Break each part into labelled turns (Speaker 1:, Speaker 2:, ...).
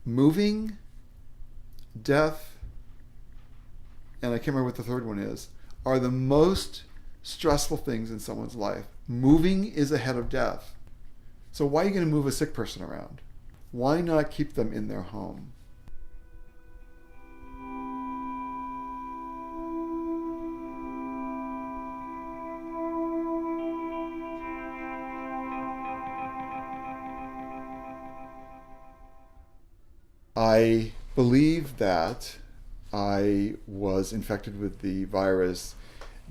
Speaker 1: Moving, death, and I can't remember what the third one is, are the most stressful things in someone's life. Moving is ahead of death. So why are you going to move a sick person around? Why not keep them in their home? I believe that I was infected with the virus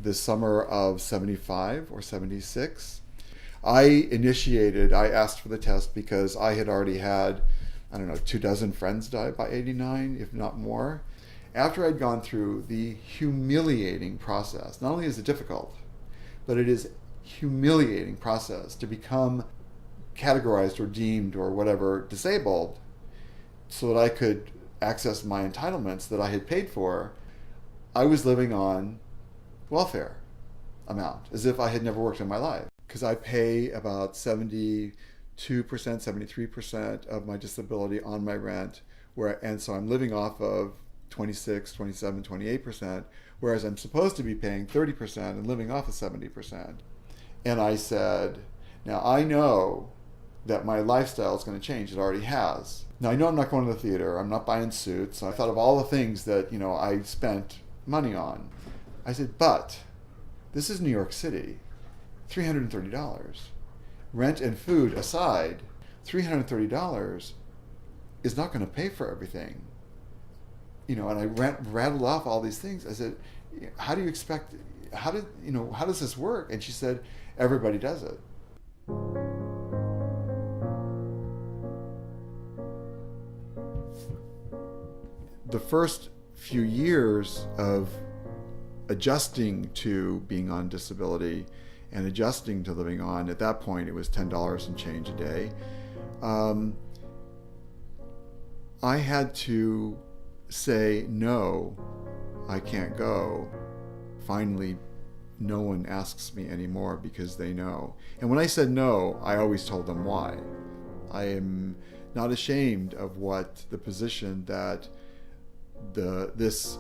Speaker 1: the summer of 75 or 76. I asked for the test because I had already had, I don't know, 24 friends die by 89, if not more. After I'd gone through the humiliating process, not only is it difficult, but it is humiliating process to become categorized or deemed or whatever disabled so that I could access my entitlements that I had paid for. I was living on welfare amount as if I had never worked in my life, because I pay about 72%, 73% of my disability on my rent, and so I'm living off of 26, 27, 28%, whereas I'm supposed to be paying 30% and living off of 70%. And I said, now I know that my lifestyle is going to change. It already has. Now I know I'm not going to the theater. I'm not buying suits. I thought of all the things that, I spent money on. I said, but this is New York City. $330. Rent and food aside, $330 is not going to pay for everything. And I rattled off all these things. I said, how do you expect, how does this work? And she said, everybody does it. The first few years of adjusting to being on disability and adjusting to living on, at that point it was $10 and change a day. I had to say, no, I can't go. Finally, no one asks me anymore because they know. And when I said no, I always told them why. I am not ashamed of what the position that this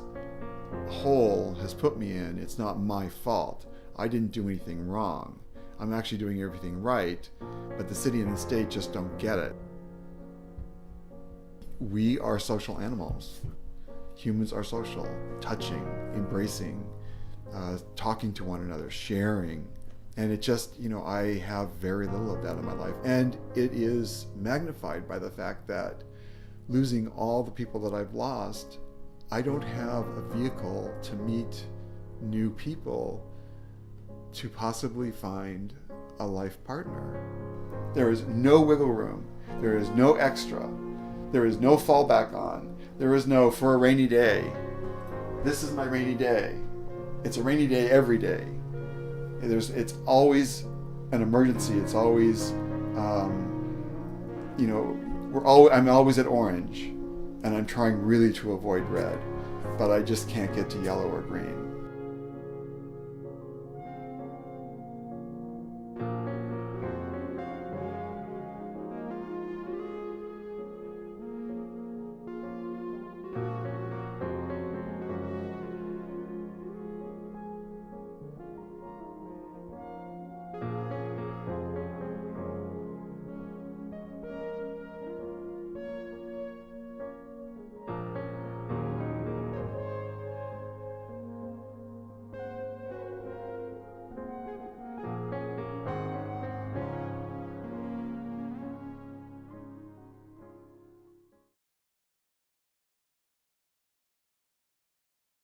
Speaker 1: hole has put me in. It's not my fault. I didn't do anything wrong. I'm actually doing everything right, but the city and the state just don't get it. We are social animals. Humans are social, touching, embracing, talking to one another, sharing. And it just, I have very little of that in my life. And it is magnified by the fact that losing all the people that I've lost, I don't have a vehicle to meet new people to possibly find a life partner. There is no wiggle room. There is no extra. There is no fallback on. There is no for a rainy day. This is my rainy day. It's a rainy day every day. It's always an emergency. It's always, I'm always at orange, and I'm trying really to avoid red, but I just can't get to yellow or green.